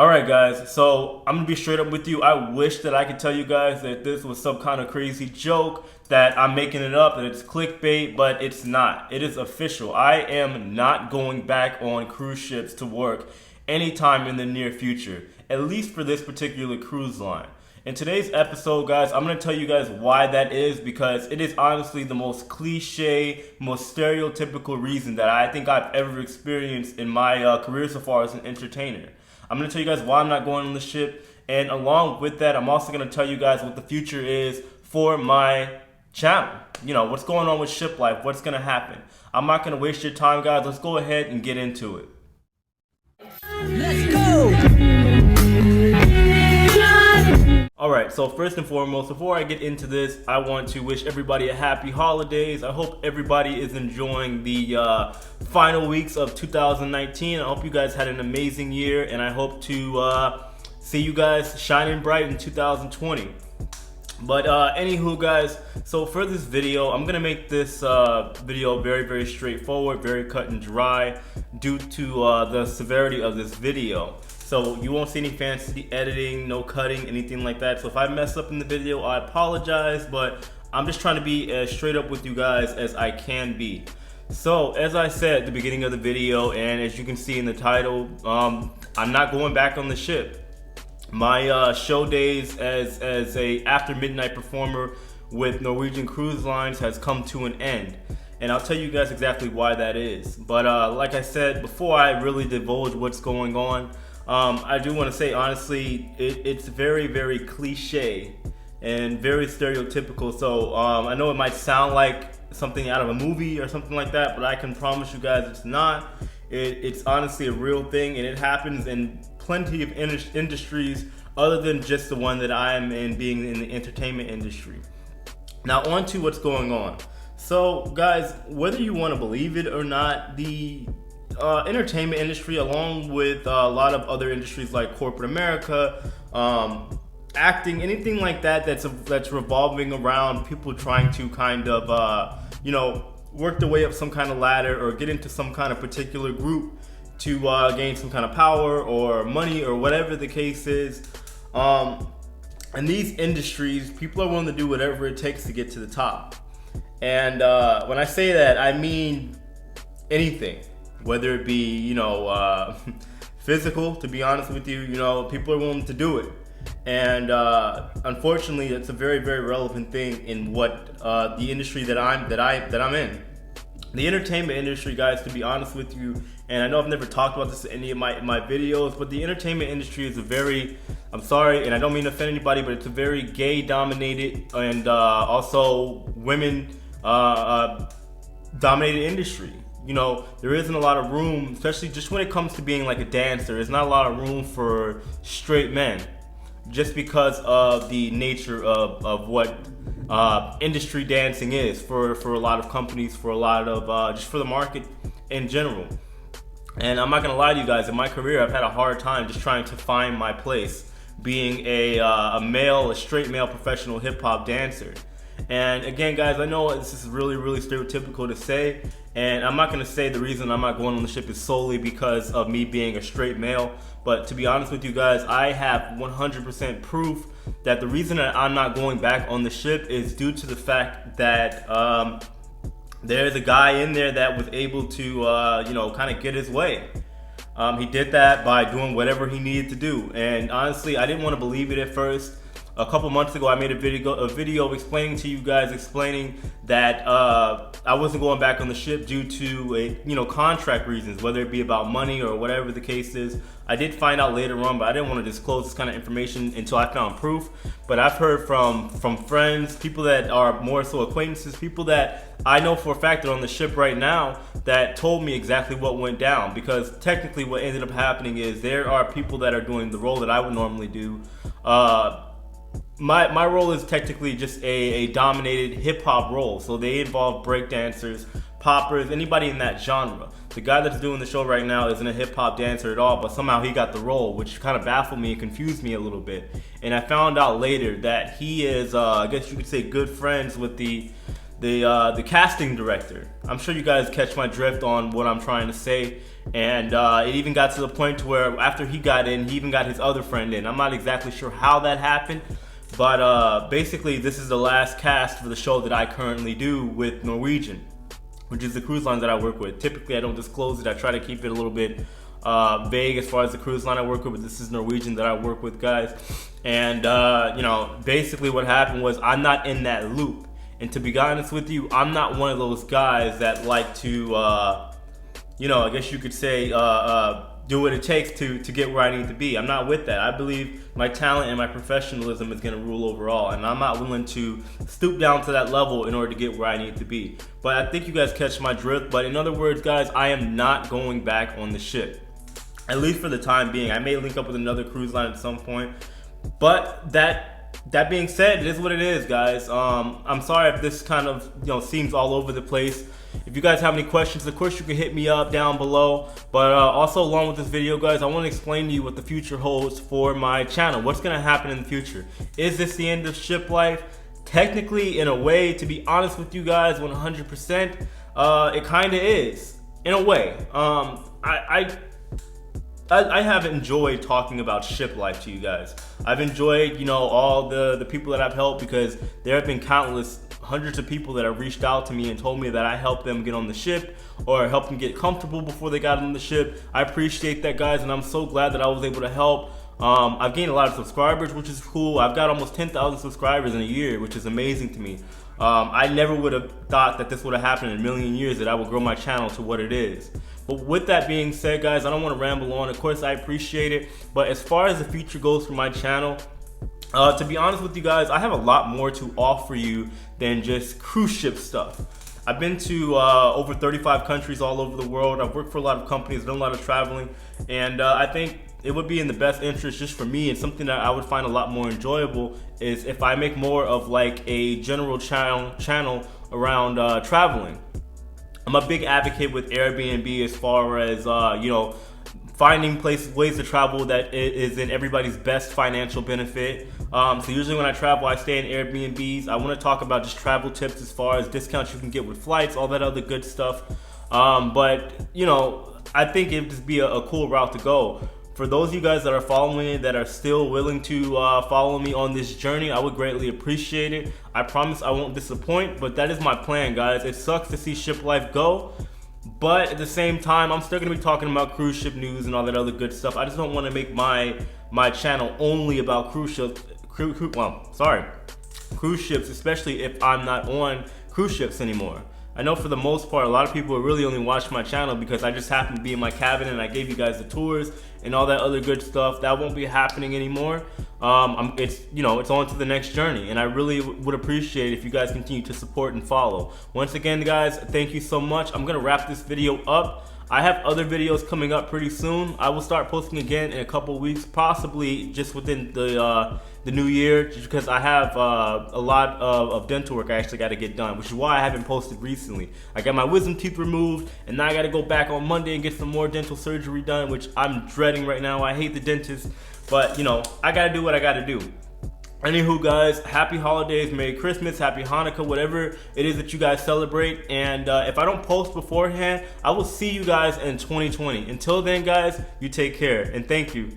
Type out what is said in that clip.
Alright guys, so I'm gonna be straight up with you. I wish that I could tell you guys that this was some kind of crazy joke, that I'm making it up, that it's clickbait, but it's not. It is official. I am not going back on cruise ships to work anytime in the near future, at least for this particular cruise line. In today's episode, guys, I'm going to tell you guys why that is, because it is honestly the most cliche, most stereotypical reason that I think I've ever experienced in my career so far as an entertainer. I'm going to tell you guys why I'm not going on the ship, and along with that, I'm also going to tell you guys what the future is for my channel. You know, what's going on with Shiplife, what's going to happen. I'm not going to waste your time, guys. Let's go ahead and get into it. Let's go! Alright, so first and foremost, before I get into this, I want to wish everybody a happy holidays. I hope everybody is enjoying the final weeks of 2019. I hope you guys had an amazing year, and I hope to see you guys shining bright in 2020. But anywho, guys, so for this video, I'm gonna make this video very straightforward, very cut and dry, due to the severity of this video. So you won't see any fancy editing, no cutting, anything like that. So if I mess up in the video, I apologize, but I'm just trying to be as straight up with you guys as I can be. So as I said at the beginning of the video, and as you can see in the title, I'm not going back on the ship. My show days as a after midnight performer with Norwegian Cruise Lines has come to an end, and I'll tell you guys exactly why that is. But like I said, before I really divulge what's going on, I do want to say honestly, it's very cliche and very stereotypical. So I know it might sound like something out of a movie or something like that, but I can promise you guys it's not. It's honestly a real thing, and it happens in plenty of industries other than just the one that I am in, being in the entertainment industry. Now on to what's going on. So guys, whether you want to believe it or not, the entertainment industry, along with a lot of other industries like corporate America, acting, anything like that that's revolving around people trying to kind of you know, work their way up some kind of ladder or get into some kind of particular group to gain some kind of power or money or whatever the case is. In these industries, people are willing to do whatever it takes to get to the top. And when I say that, I mean anything, whether it be, you know, physical, to be honest with you, you know, people are willing to do it. And unfortunately, it's a very relevant thing in what the industry that I'm in. The entertainment industry, guys, to be honest with you, and I know I've never talked about this in any of my videos, but the entertainment industry is a very, I'm sorry, and I don't mean to offend anybody, but it's a very gay dominated and also women dominated industry. You know, there isn't a lot of room, especially just when it comes to being like a dancer, there's not a lot of room for straight men, just because of the nature of what industry dancing is for a lot of companies, for a lot of just for the market in general. And I'm not gonna lie to you guys, in my career I've had a hard time just trying to find my place being a straight male professional hip-hop dancer. And again, guys, I know this is really stereotypical to say, and I'm not going to say the reason I'm not going on the ship is solely because of me being a straight male, but to be honest with you guys, I have 100% proof that the reason that I'm not going back on the ship is due to the fact that there's a guy in there that was able to you know, kind of get his way. He did that by doing whatever he needed to do, and honestly, I didn't want to believe it at first. A couple months ago, I made a video explaining to you guys, that I wasn't going back on the ship due to contract reasons, whether it be about money or whatever the case is. I did find out later on, but I didn't want to disclose this kind of information until I found proof. But I've heard from friends, people that are more so acquaintances, people that I know for a fact that are on the ship right now, that told me exactly what went down. Because technically what ended up happening is there are people that are doing the role that I would normally do. My role is technically just a dominated hip-hop role, so they involve breakdancers, poppers, anybody in that genre. The guy that's doing the show right now isn't a hip-hop dancer at all, but somehow he got the role, which kind of baffled me and confused me a little bit. And I found out later that he is, I guess you could say, good friends with the casting director. I'm sure you guys catch my drift on what I'm trying to say. And it even got to the point to where after he got in, he even got his other friend in. I'm not exactly sure how that happened, but basically this is the last cast for the show that I currently do with Norwegian, which is the cruise line that I work with. Typically I don't disclose it. I try to keep it a little bit vague as far as the cruise line I work with, but this is Norwegian that I work with, guys. And you know, basically what happened was I'm not in that loop. And to be honest with you, I'm not one of those guys that like to you know, I guess you could say, do what it takes to get where I need to be. I'm not with that. I believe my talent and my professionalism is going to rule overall, and I'm not willing to stoop down to that level in order to get where I need to be. But I think you guys catch my drift. But in other words, guys, I am not going back on the ship, at least for the time being. I may link up with another cruise line at some point, but that being said, it is what it is, guys. I'm sorry if this kind of, you know, seems all over the place. If you guys have any questions, of course you can hit me up down below. But also along with this video, guys, I want to explain to you what the future holds for my channel. What's going to happen in the future? Is this the end of Shiplife? Technically, in a way, to be honest with you guys, 100%, it kind of is, in a way. I have enjoyed talking about Shiplife to you guys. I've enjoyed, you know, all the people that I've helped, because there have been countless hundreds of people that have reached out to me and told me that I helped them get on the ship or helped them get comfortable before they got on the ship. I appreciate that, guys, and I'm so glad that I was able to help. I've gained a lot of subscribers, which is cool. I've got almost 10,000 subscribers in a year, which is amazing to me. I never would have thought that this would have happened in a million years, that I would grow my channel to what it is. But with that being said, guys, I don't want to ramble on. Of course, I appreciate it. But as far as the future goes for my channel, to be honest with you guys, I have a lot more to offer you than just cruise ship stuff. I've been to over 35 countries all over the world. I've worked for a lot of companies, done a lot of traveling, and I think it would be in the best interest just for me, and something that I would find a lot more enjoyable is if I make more of like a general channel around traveling. I'm a big advocate with Airbnb as far as you know, finding ways to travel that is in everybody's best financial benefit. So usually when I travel, I stay in Airbnbs. I want to talk about just travel tips as far as discounts you can get with flights, all that other good stuff. But you know, I think it'd just be a cool route to go. For those of you guys that are following me, that are still willing to follow me on this journey, I would greatly appreciate it. I promise I won't disappoint, but that is my plan, guys. It sucks to see Shiplife go, but at the same time, I'm still going to be talking about cruise ship news and all that other good stuff. I just don't want to make my channel only about cruise ships, cruise ships, especially if I'm not on cruise ships anymore. I know for the most part, a lot of people really only watch my channel because I just happen to be in my cabin and I gave you guys the tours and all that other good stuff. That won't be happening anymore. It's, you know, it's on to the next journey, and I really would appreciate if you guys continue to support and follow. Once again, guys, thank you so much. I'm gonna wrap this video up. I have other videos coming up pretty soon. I will start posting again in a couple of weeks, possibly just within the new year, just because I have a lot of dental work I actually got to get done, which is why I haven't posted recently. I got my wisdom teeth removed, and now I got to go back on Monday and get some more dental surgery done, which I'm dreading right now. I hate the dentist, but you know, I got to do what I got to do. Anywho, guys, happy holidays, Merry Christmas, Happy Hanukkah, whatever it is that you guys celebrate. And if I don't post beforehand, I will see you guys in 2020. Until then, guys, you take care, and thank you.